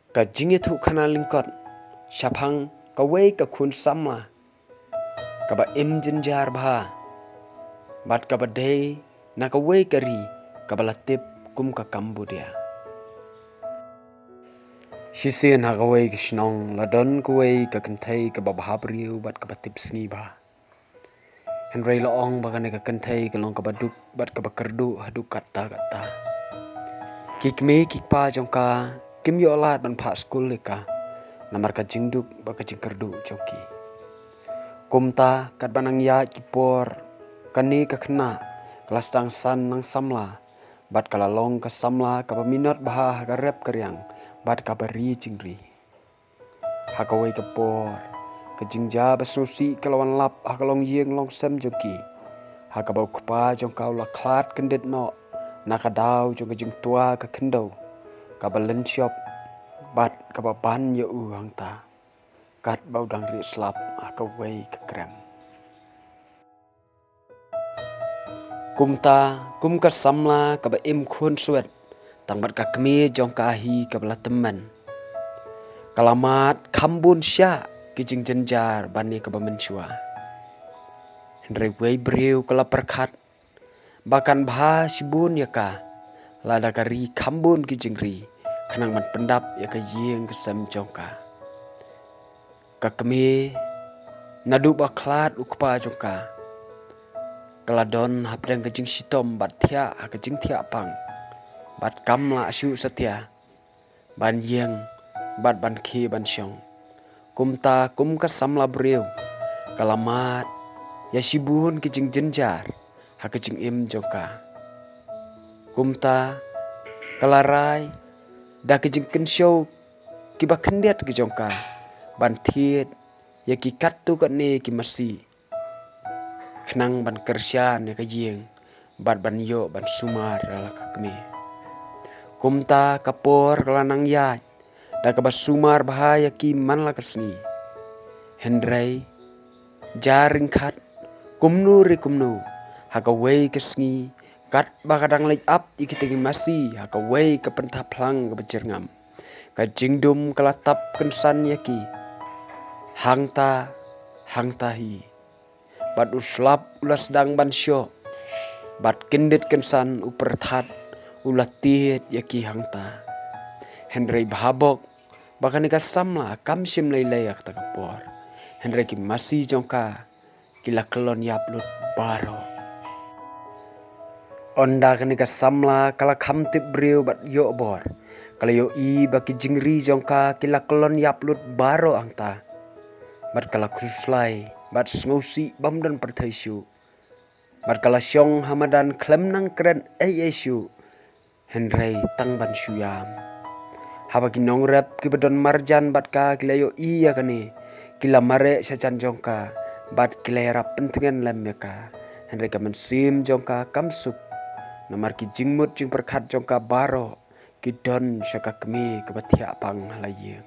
ka jingethu khana lingkot shaphang ka wei ka khun samla ka ba im jinjar bha bat ka ba dei na ka wei kari ka ba latip kum ka Cambodia Shisen ha ka wei ka shnong ladon ka wei ka kanthai ka ba bhabriu bat ka ba tip sngi ba Henry laong ba ka ne ka kanthai ka long ka ba duk bat ka ba kerdu haduk kata Kikme kikpa jongka kim yo lat ban pha school leka namar ka jingduk ba ka jingkerdu jongki kumta kat banang ya kipor kani ka khna kelas tang san nang samla bat kala long ka samla ka minot bah ka rep karyang bat ka bari jingri hakawai ka por ka jingja basusi kalawan lap hakalong yeng long sem jongki hakabau kpa jongka la klat kendet no nakadaw jong jing tua ka kendo ka balen shop bat ka ban yo u hang ta kat bau dang ri slap ka wei ka krem kum ka samla ka ba im khun suet tang bat ka kme jong ka hi ka bla teman kalamat khambun sya ki jing jenjar bani ka ba menchua Henry wei breu kala perkhat bahkan bha sibun ya ka lada kari khambun ki jingri khanang man pendap ya ka yeng ka sam jongka ka keme nadu ba klat ukpa jongka kaladon hapdang ka jing sitom bat thia ka jing thia pang bat kamla asyu satya ban yeng bat ban khi ban syong kumta kum ka samla breu kalamat ya sibun ki jing jenjar hakajing im jongka kumta kalarai da kijing kenshow ki ba khendet ki jongka ban thiet ya ki kattu ka ne ki masi khnang ban kersyan ya ka yeng bat ban yo ban sumar la ka kme kumta kapor kalanang ya da ka ba sumar bahaya ki man la kasni Henry jaring khat kumnu haka wei kesngi kat bakadang lek up ikitingi masi haka wei ke pentah plang ke bejerngam ka jingdum kelatap kensan yaki hangta hi bat uslap ulas dang ban syo bat kendet kensan uperthat ulatiet yaki hangta Henry bhabok bahkan ika samla kamsim lei ta kapor Henry ki masi jongka kila kelon yaplut baro Onda kani ka samla kala khamtip breu bat yo bor kala yo I baki jingri jongka kila kelon yaplut baro angta bat kala kruslai bat sngosi bamdan perthaisu bat kala syong hamadan klemnang keren asu Henry tangban syuyam habaki nongrep ki bedon marjan bat ka kila yo I ya kani kila mare sajan jongka bat kila rap pentingan lem ka Henry ka mensim jongka kamsup namar ki jingmut jing perkhat jongka baro ki don syaka keme ke batia pang halayeng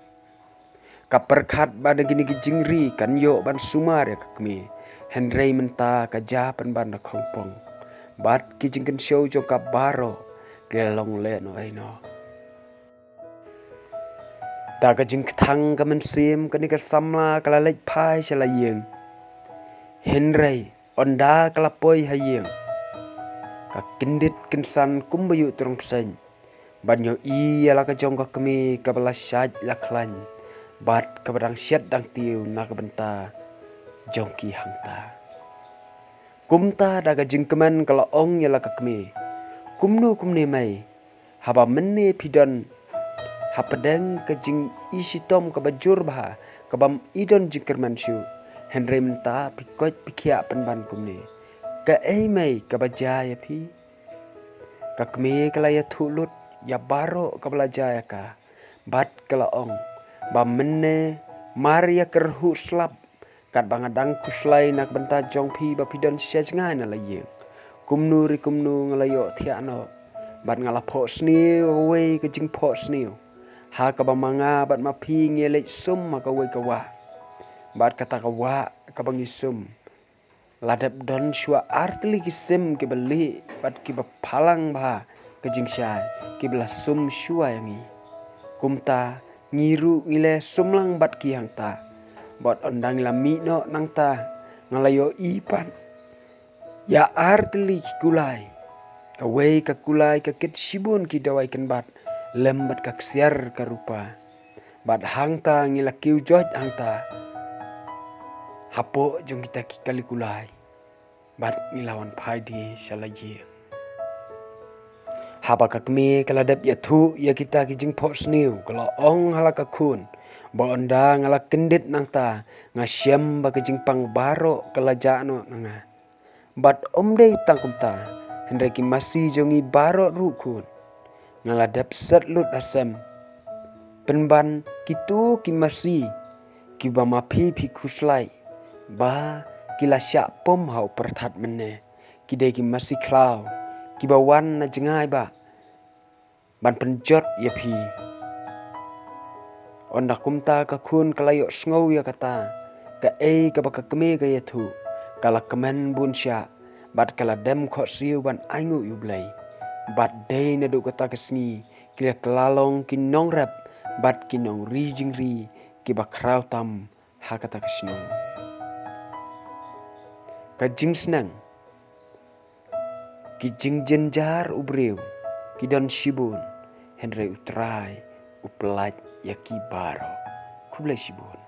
ka perkhat badan kini ki jingri kan yo ban sumar ya keme Henry menta ka japan ban na khongpong bat ki jingken show jongka baro ke long le no aino da ka jing thang ka mensim kani ka samla kala lek phai chalayeng Henry onda kala poi hayeng ka kendit kensan kumbayu terong sen banyo I ala ka jong ka kemi ka bala syaj la klan bat ka badang syat dang tiu na ka benta jongki hangta kumta da ka jing kemen kala ong ya la ka kemi kumne mai haba menne pidon hapadang ka jing isitom ka bajur bah ka bam idon jingkerman syu Henry menta pikot pikia penban kumne ka mai ka bajaya pi ka kme kala ya thulut ya baro ka bajaya ka bat kala ong ba menne maria kerhu slap kat bangadang kuslai nak benta jong pi ba pidon syaj ngai na laye kumnu ngalayo thiano bat ngala pho sniu we ka jing pho sniu ha ka ba manga bat ma pi ngele sum ma ka we ka wa bat kata ka wa ka bangisum ladap don shua artli kisim ke beli bat ki palang bah ke jingsyai ki bela sum shua yangi kumta ngiru ngile sumlang bat ki hang ta. Bot ondang la mi no nang ta ngalayo ipan. Ya arteli ki kulai. Kawai ka kulai ka ket sibun ki dawai kan bat lembat ka ksiar ka rupa. Bat hang ta ngila kiu joj hang ta. Hapo jong kita ki kali kulai. Bat ngilawan pai di salaye. Haba ka kmi kaladap ya thu ya kita ki jing po sniu kalau ong halaka kun. Ba onda ngala kendit nang ta nga syem ba ki jing pang baro kalaja no nanga. Bat omdei tangkum ta hendra ki masih jongi baro rukun. Ngaladap setlut asem. Penban kitu ki masih ki ba mapi pi kuslai. Ba kila syak pom hau perthat mene. Kidai ki masih klau. Ki ba wan na jengai ba. Ban penjot ya pi. Onda kumta ka kun kalayok sngau ya kata. Ka ka ba ka keme ka ya thu. Kala kemen bun syak. Bat kala dem khot siu ban aingu yu blai. Bat day na du kata kesni. Kira kelalong ki nong rap. Bat ki nong ri jing ri. Ki ba krau tam ha kata kesnong. Ka jing senang. Ki jing jenjar ubreu. Ki don shibun. Henry utrai. Upelaj ya ki baro. Kublai shibun.